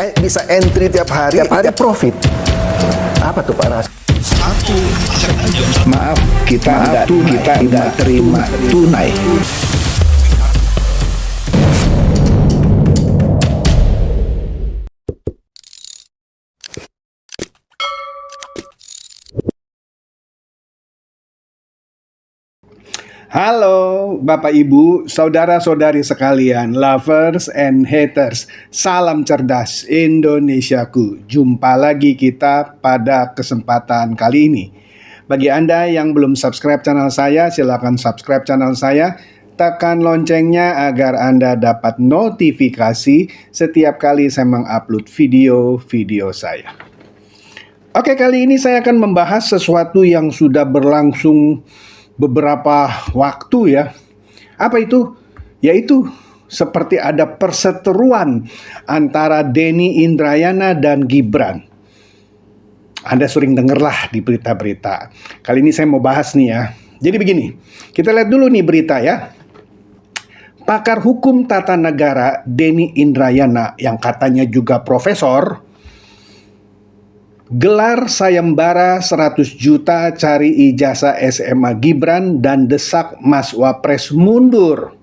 Bisa entry tiap hari profit. Apa tuh Pak Ras? Maaf, kita nggak terima tunai. Halo Bapak Ibu, saudara-saudari sekalian, lovers and haters. Salam cerdas Indonesiaku. Jumpa lagi kita pada kesempatan kali ini. Bagi Anda yang belum subscribe channel saya, silakan subscribe channel saya. Tekan loncengnya agar Anda dapat notifikasi setiap kali saya mengupload video-video saya. Oke, kali ini saya akan membahas sesuatu yang sudah berlangsung beberapa waktu ya. Apa itu? Yaitu seperti ada perseteruan antara Denny Indrayana dan Gibran. Anda sering dengarlah di berita-berita. Kali ini saya mau bahas nih ya. Jadi begini, kita lihat dulu nih berita ya. Pakar hukum tata negara Denny Indrayana yang katanya juga profesor, gelar sayembara 100 juta cari ijazah SMA Gibran dan desak Mas Wapres mundur.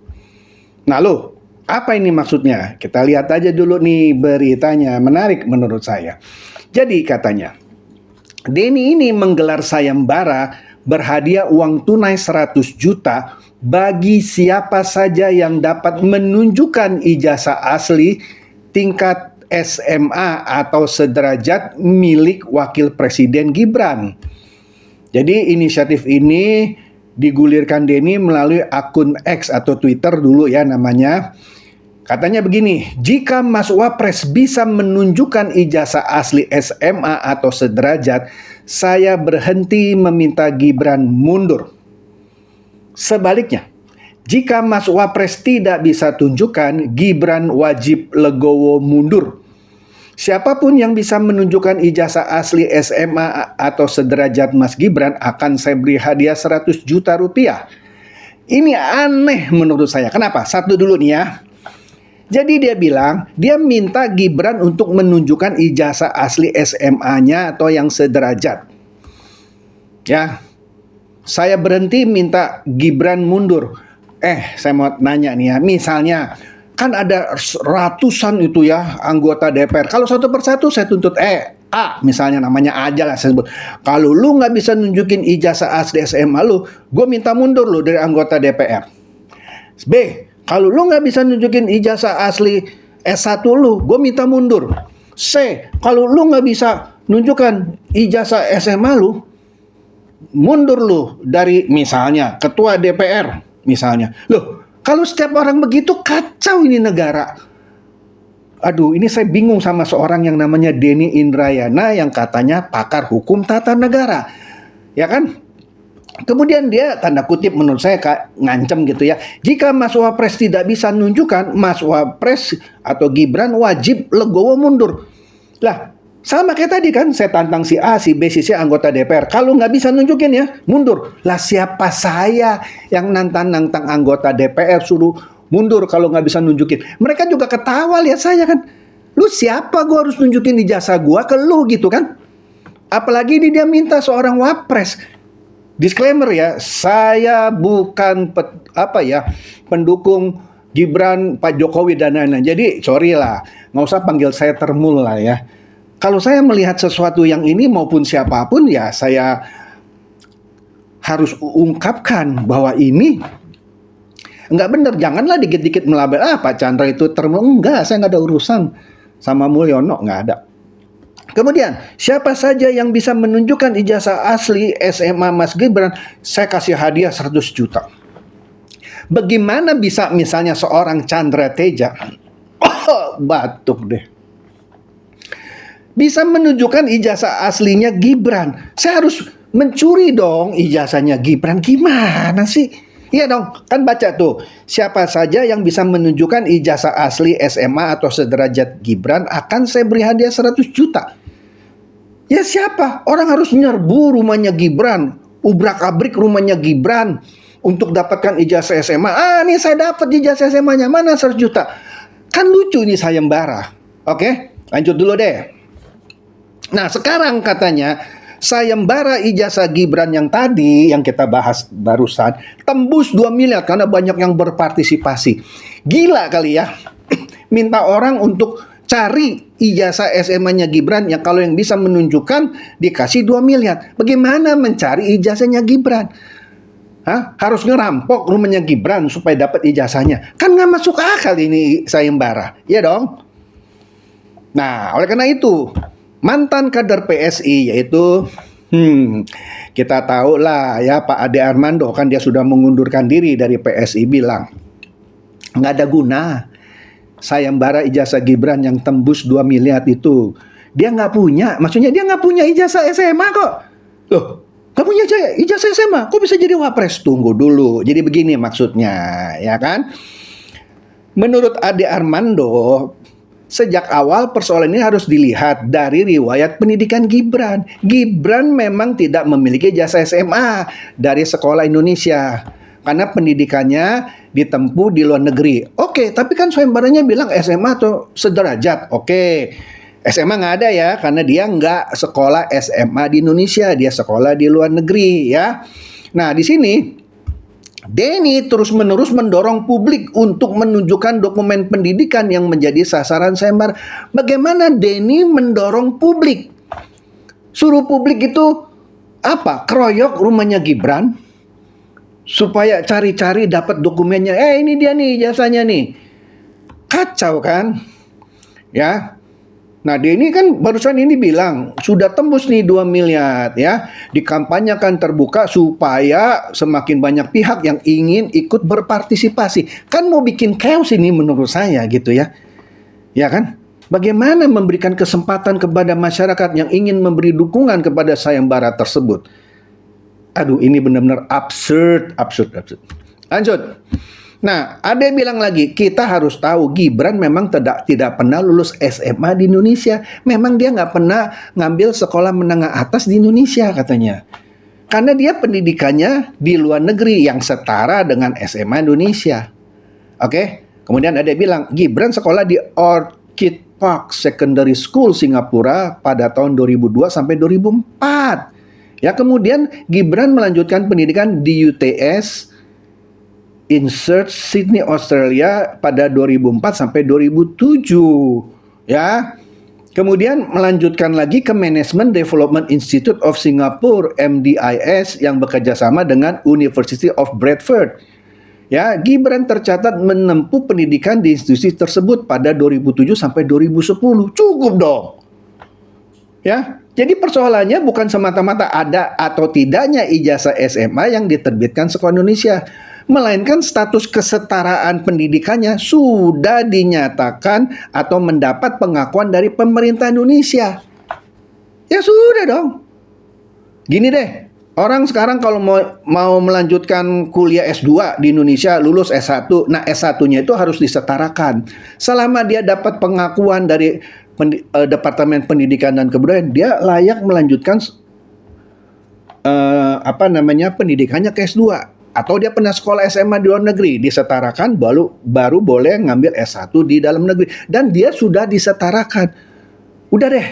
Nah loh, apa ini maksudnya? Kita lihat aja dulu nih beritanya, menarik menurut saya. Jadi katanya, Denny ini menggelar sayembara berhadiah uang tunai 100 juta bagi siapa saja yang dapat menunjukkan ijazah asli tingkat SMA atau sederajat milik Wakil Presiden Gibran. Jadi inisiatif ini digulirkan Denny melalui akun X atau Twitter dulu ya namanya. Katanya begini, jika Mas Wapres bisa menunjukkan ijazah asli SMA atau sederajat, saya berhenti meminta Gibran mundur. Sebaliknya, jika Mas Wapres tidak bisa tunjukkan, Gibran wajib legowo mundur. Siapapun yang bisa menunjukkan ijazah asli SMA atau sederajat Mas Gibran akan saya beri hadiah 100 juta rupiah. Ini aneh menurut saya. Kenapa? Satu dulu nih ya. Jadi dia bilang, dia minta Gibran untuk menunjukkan ijazah asli SMA-nya atau yang sederajat. Ya, saya berhenti minta Gibran mundur. Saya mau nanya nih ya, misalnya kan ada ratusan itu ya anggota DPR. Kalau satu persatu saya tuntut A, misalnya namanya aja lah saya sebut. Kalau lu nggak bisa nunjukin ijazah asli SMA lu, gue minta mundur lu dari anggota DPR. B, kalau lu nggak bisa nunjukin ijazah asli S1 lu, gue minta mundur. C, kalau lu nggak bisa nunjukkan ijazah SMA lu, mundur lu dari misalnya ketua DPR. Misalnya, loh, kalau setiap orang begitu kacau ini negara. Aduh, ini saya bingung sama seorang yang namanya Denny Indrayana yang katanya pakar hukum tata negara. Ya kan? Kemudian dia tanda kutip menurut saya ngancem gitu ya. Jika Mas Wapres tidak bisa nunjukkan, Mas Wapres atau Gibran wajib legowo mundur. Lah, sama kayak tadi kan, saya tantang si A, si B, si C anggota DPR. Kalau nggak bisa nunjukin ya, mundur. Lah siapa saya yang nantang-nantang anggota DPR suruh mundur kalau nggak bisa nunjukin. Mereka juga ketawa lihat saya kan. Lu siapa gue harus nunjukin ijazah gue ke lu gitu kan. Apalagi ini dia minta seorang wapres. Disclaimer ya, saya bukan pendukung Gibran, Pak Jokowi dan lain-lain. Jadi sorry lah, nggak usah panggil saya termul lah ya. Kalau saya melihat sesuatu yang ini maupun siapapun ya saya harus ungkapkan bahwa ini nggak benar. Janganlah dikit-dikit melabel Pak Chandra itu termul. Enggak, saya nggak ada urusan sama Mulyono, nggak ada. Kemudian siapa saja yang bisa menunjukkan ijazah asli SMA Mas Gibran, saya kasih hadiah 100 juta. Bagaimana bisa misalnya seorang Chandra Teja batuk deh, bisa menunjukkan ijazah aslinya Gibran? Saya harus mencuri dong ijazahnya Gibran. Gimana sih? Iya dong, kan baca tuh. Siapa saja yang bisa menunjukkan ijazah asli SMA atau sederajat Gibran akan saya beri hadiah 100 juta. Ya siapa? Orang harus nyerbu rumahnya Gibran, ubrak-abrik rumahnya Gibran untuk dapatkan ijazah SMA. Nih saya dapat ijazah SMA-nya, mana 100 juta. Kan lucu ini sayembara. Oke? Lanjut dulu deh. Nah, sekarang katanya sayembara ijazah Gibran yang tadi yang kita bahas barusan tembus 2 miliar karena banyak yang berpartisipasi. Gila kali ya. Minta orang untuk cari ijazah SMA-nya Gibran yang kalau yang bisa menunjukkan dikasih 2 miliar. Bagaimana mencari ijazahnya Gibran? Hah? Harus ngerampok rumahnya Gibran supaya dapat ijazahnya. Kan nggak masuk akal ini sayembara. Ya dong? Nah, oleh karena itu, mantan kader PSI yaitu kita tahu lah ya Pak Ade Armando, kan dia sudah mengundurkan diri dari PSI, bilang nggak ada guna sayembara ijazah Gibran yang tembus 2 miliar itu. Dia nggak punya, maksudnya dia nggak punya ijazah SMA kok. Loh, nggak punya ijazah SMA, kok bisa jadi wapres? Tunggu dulu. Jadi begini maksudnya, ya kan? Menurut Ade Armando, sejak awal persoalan ini harus dilihat dari riwayat pendidikan Gibran. Gibran memang tidak memiliki ijazah SMA dari sekolah Indonesia karena pendidikannya ditempuh di luar negeri. Oke, tapi kan sayembaranya bilang SMA atau sederajat. Oke, SMA nggak ada ya, karena dia nggak sekolah SMA di Indonesia, dia sekolah di luar negeri ya. Nah, di sini Denny terus-menerus mendorong publik untuk menunjukkan dokumen pendidikan yang menjadi sasaran sayembara. Bagaimana Denny mendorong publik? Suruh publik itu apa? Keroyok rumahnya Gibran supaya cari-cari dapat dokumennya. Ini dia nih jasanya nih. Kacau kan? Ya. Nah, Denny kan barusan ini bilang sudah tembus nih 2 miliar ya. Dikampanyekan terbuka supaya semakin banyak pihak yang ingin ikut berpartisipasi. Kan mau bikin chaos ini menurut saya gitu ya. Ya kan? Bagaimana memberikan kesempatan kepada masyarakat yang ingin memberi dukungan kepada sayembara tersebut? Aduh, ini benar-benar absurd. Lanjut. Nah, ada yang bilang lagi, kita harus tahu Gibran memang tidak pernah lulus SMA di Indonesia. Memang dia nggak pernah ngambil sekolah menengah atas di Indonesia katanya. Karena dia pendidikannya di luar negeri yang setara dengan SMA Indonesia. Oke? Kemudian ada yang bilang, Gibran sekolah di Orchid Park Secondary School Singapura pada tahun 2002 sampai 2004. Ya, kemudian Gibran melanjutkan pendidikan di UTS Insert Sydney Australia pada 2004 sampai 2007 ya. Kemudian melanjutkan lagi ke Management Development Institute of Singapore MDIS yang bekerja sama dengan University of Bradford. Ya, Gibran tercatat menempuh pendidikan di institusi tersebut pada 2007 sampai 2010. Cukup dong. Ya. Jadi persoalannya bukan semata-mata ada atau tidaknya ijazah SMA yang diterbitkan sekolah Indonesia, melainkan status kesetaraan pendidikannya sudah dinyatakan atau mendapat pengakuan dari pemerintah Indonesia. Ya sudah dong. Gini deh, orang sekarang kalau mau melanjutkan kuliah S2 di Indonesia, lulus S1, nah S1-nya itu harus disetarakan. Selama dia dapat pengakuan dari Departemen Pendidikan dan Kebudayaan, dia layak melanjutkan pendidikannya ke S2. Atau dia pernah sekolah SMA di luar negeri, disetarakan baru boleh ngambil S1 di dalam negeri. Dan dia sudah disetarakan. Udah deh,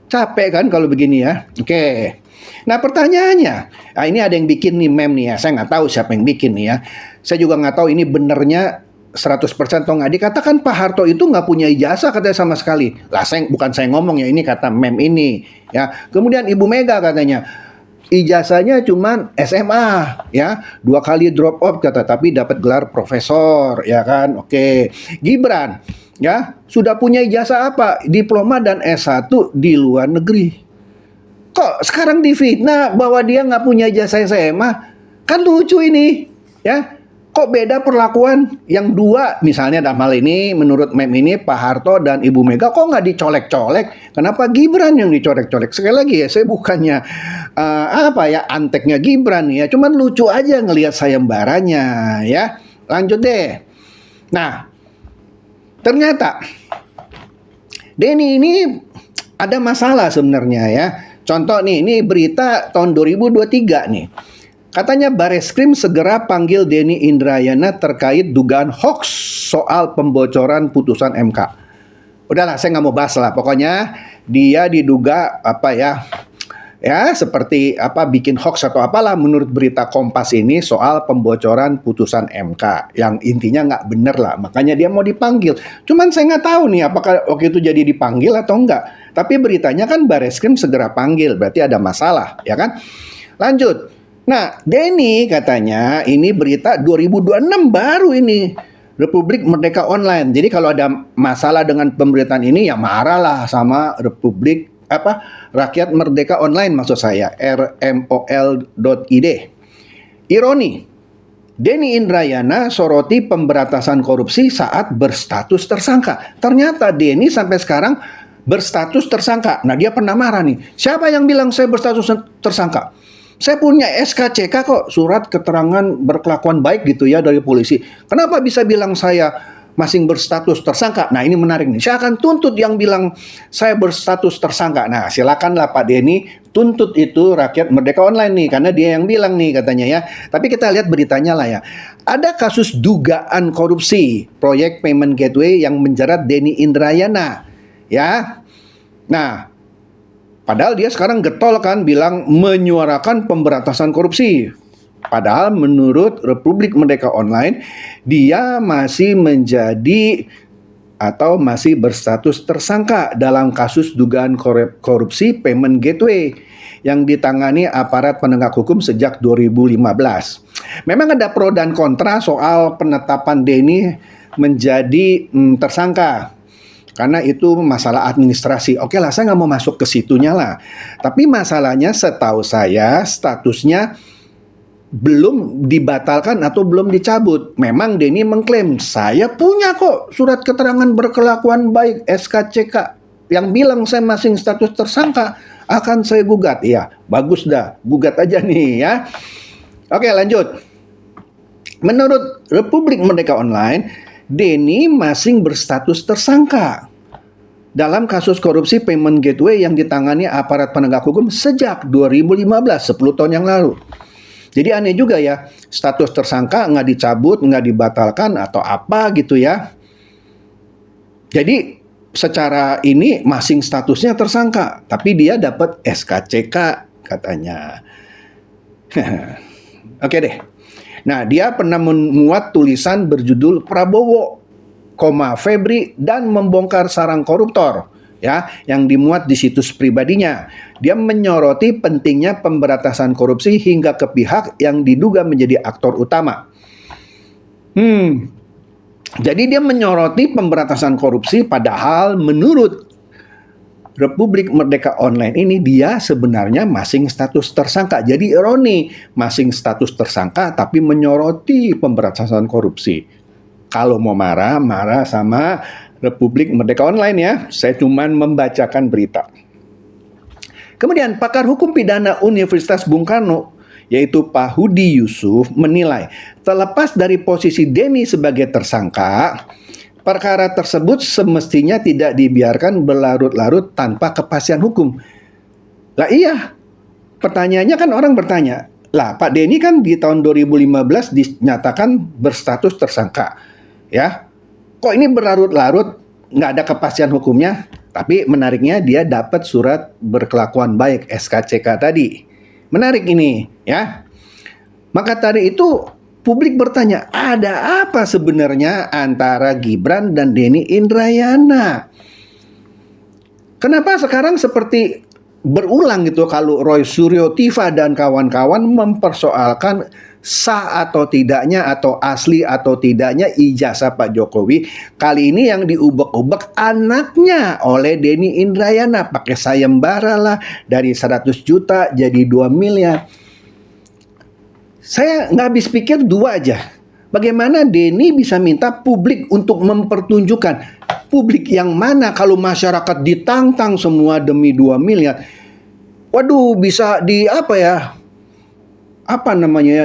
capek kan kalau begini ya. Oke. Nah pertanyaannya, ini ada yang bikin nih meme nih ya. Saya nggak tahu siapa yang bikin nih ya. Saya juga nggak tahu ini benernya 100% atau nggak. Dikatakan Pak Harto itu nggak punya ijazah katanya sama sekali. Lah bukan saya ngomong ya, ini kata meme ini. Ya. Kemudian Ibu Mega katanya, ijazahnya cuma SMA ya, 2 kali drop out kata, tapi dapat gelar profesor ya kan. Oke. Gibran ya sudah punya ijazah apa? Diploma dan S1 di luar negeri. Kok sekarang difitnah bahwa dia nggak punya ijazah SMA? Kan lucu ini ya. Kok beda perlakuan yang dua, misalnya dalam hal ini menurut meme ini Pak Harto dan Ibu Mega kok nggak dicolek-colek? Kenapa Gibran yang dicolek-colek? Sekali lagi ya, saya bukannya anteknya Gibran ya, cuman lucu aja ngelihat sayembaranya ya. Lanjut deh. Nah, ternyata Denny ini ada masalah sebenarnya ya. Contoh nih, ini berita tahun 2023 nih. Katanya Bareskrim segera panggil Denny Indrayana terkait dugaan hoax soal pembocoran putusan MK. Udahlah, saya nggak mau bahas lah. Pokoknya dia diduga seperti bikin hoax atau apalah menurut berita Kompas ini soal pembocoran putusan MK yang intinya nggak bener lah, makanya dia mau dipanggil. Cuman saya nggak tahu nih apakah waktu itu jadi dipanggil atau enggak, tapi beritanya kan Bareskrim segera panggil, berarti ada masalah, ya kan? Lanjut. Nah, Denny katanya ini berita 2026 baru ini, Republik Merdeka Online. Jadi kalau ada masalah dengan pemberitaan ini ya marahlah sama Rakyat Merdeka Online, maksud saya rmol.id. Ironi, Denny Indrayana soroti pemberantasan korupsi saat berstatus tersangka. Ternyata Denny sampai sekarang berstatus tersangka. Nah, dia pernah marah nih. Siapa yang bilang saya berstatus tersangka? Saya punya SKCK kok, surat keterangan berkelakuan baik gitu ya dari polisi. Kenapa bisa bilang saya masih berstatus tersangka? Nah, ini menarik nih. Saya akan tuntut yang bilang saya berstatus tersangka. Nah, silakanlah Pak Denny tuntut itu Rakyat Merdeka Online nih, karena dia yang bilang nih katanya ya. Tapi kita lihat beritanya lah ya. Ada kasus dugaan korupsi proyek payment gateway yang menjerat Denny Indrayana. Ya. Nah, padahal dia sekarang getol kan bilang menyuarakan pemberantasan korupsi. Padahal menurut Republik Merdeka Online, dia masih menjadi atau masih berstatus tersangka dalam kasus dugaan korupsi payment gateway yang ditangani aparat penegak hukum sejak 2015. Memang ada pro dan kontra soal penetapan Denny menjadi tersangka. Karena itu masalah administrasi. Oke lah, saya nggak mau masuk ke situnya lah. Tapi masalahnya setahu saya statusnya belum dibatalkan atau belum dicabut. Memang Denny mengklaim, saya punya kok surat keterangan berkelakuan baik SKCK yang bilang saya masih status tersangka, akan saya gugat. Iya, bagus dah, gugat aja nih ya. Oke, lanjut. Menurut Republik Merdeka Online, Denny masih berstatus tersangka dalam kasus korupsi payment gateway yang ditangani aparat penegak hukum sejak 2015, 10 tahun yang lalu. Jadi aneh juga ya, status tersangka nggak dicabut, nggak dibatalkan atau apa gitu ya. Jadi secara ini masing statusnya tersangka, tapi dia dapat SKCK katanya. Oke deh. Nah, dia pernah memuat tulisan berjudul Prabowo, Febri dan membongkar sarang koruptor, ya, yang dimuat di situs pribadinya. Dia menyoroti pentingnya pemberantasan korupsi hingga ke pihak yang diduga menjadi aktor utama. Jadi dia menyoroti pemberantasan korupsi, padahal menurut Republik Merdeka Online ini dia sebenarnya masing status tersangka. Jadi ironi, masing status tersangka tapi menyoroti pemberantasan korupsi. Kalau mau marah, marah sama Republik Merdeka Online ya. Saya cuma membacakan berita. Kemudian pakar hukum pidana Universitas Bung Karno, yaitu Pak Hudi Yusuf, menilai terlepas dari posisi Denny sebagai tersangka, perkara tersebut semestinya tidak dibiarkan berlarut-larut tanpa kepastian hukum. Lah iya, pertanyaannya kan orang bertanya, lah Pak Denny kan di tahun 2015 dinyatakan berstatus tersangka. Ya, kok ini berlarut-larut nggak ada kepastian hukumnya? Tapi menariknya dia dapat surat berkelakuan baik SKCK tadi. Menarik ini, ya. Maka tadi itu publik bertanya, ada apa sebenarnya antara Gibran dan Denny Indrayana? Kenapa sekarang seperti berulang gitu kalau Roy Suryo Tiva dan kawan-kawan mempersoalkan sah atau tidaknya atau asli atau tidaknya ijazah Pak Jokowi. Kali ini yang diubek-ubek anaknya oleh Denny Indrayana, pakai sayembara lah, dari 100 juta jadi 2 miliar. Saya nggak habis pikir dua aja. Bagaimana Denny bisa minta publik untuk mempertunjukkan publik yang mana kalau masyarakat ditantang semua demi 2 miliar. Waduh, bisa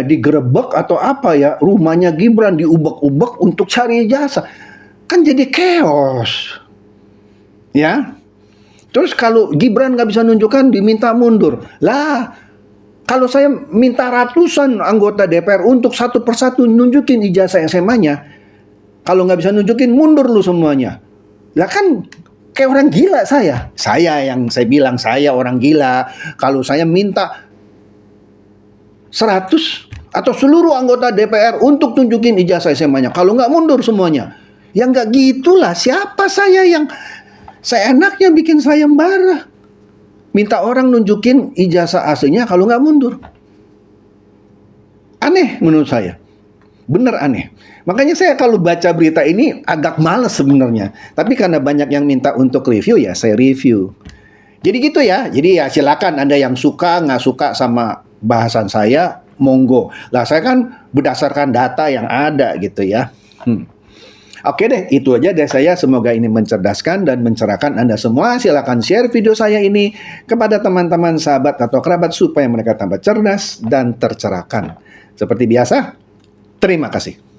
digerebek atau apa ya, rumahnya Gibran diubek-ubek untuk cari jasa. Kan jadi chaos. Ya. Terus kalau Gibran nggak bisa nunjukkan, diminta mundur. Lah, kalau saya minta ratusan anggota DPR untuk satu persatu nunjukin ijazah SMA-nya, kalau nggak bisa nunjukin, mundur lu semuanya. Lah kan Kayak orang gila saya. Saya bilang saya orang gila kalau saya minta 100 atau seluruh anggota DPR untuk tunjukin ijazah SMA-nya. Kalau nggak mundur semuanya. Ya nggak gitulah. Siapa saya yang seenaknya bikin sayembara? Minta orang nunjukin ijazah aslinya kalau nggak mundur. Aneh menurut saya. Bener aneh. Makanya saya kalau baca berita ini agak males sebenarnya. Tapi karena banyak yang minta untuk review, ya saya review. Jadi gitu ya. Jadi ya silakan Anda yang suka, nggak suka sama bahasan saya, monggo. Lah saya kan berdasarkan data yang ada gitu ya. Oke deh, itu aja dari saya. Semoga ini mencerdaskan dan mencerahkan Anda semua. Silakan share video saya ini kepada teman-teman, sahabat, atau kerabat supaya mereka tambah cerdas dan tercerahkan. Seperti biasa, terima kasih.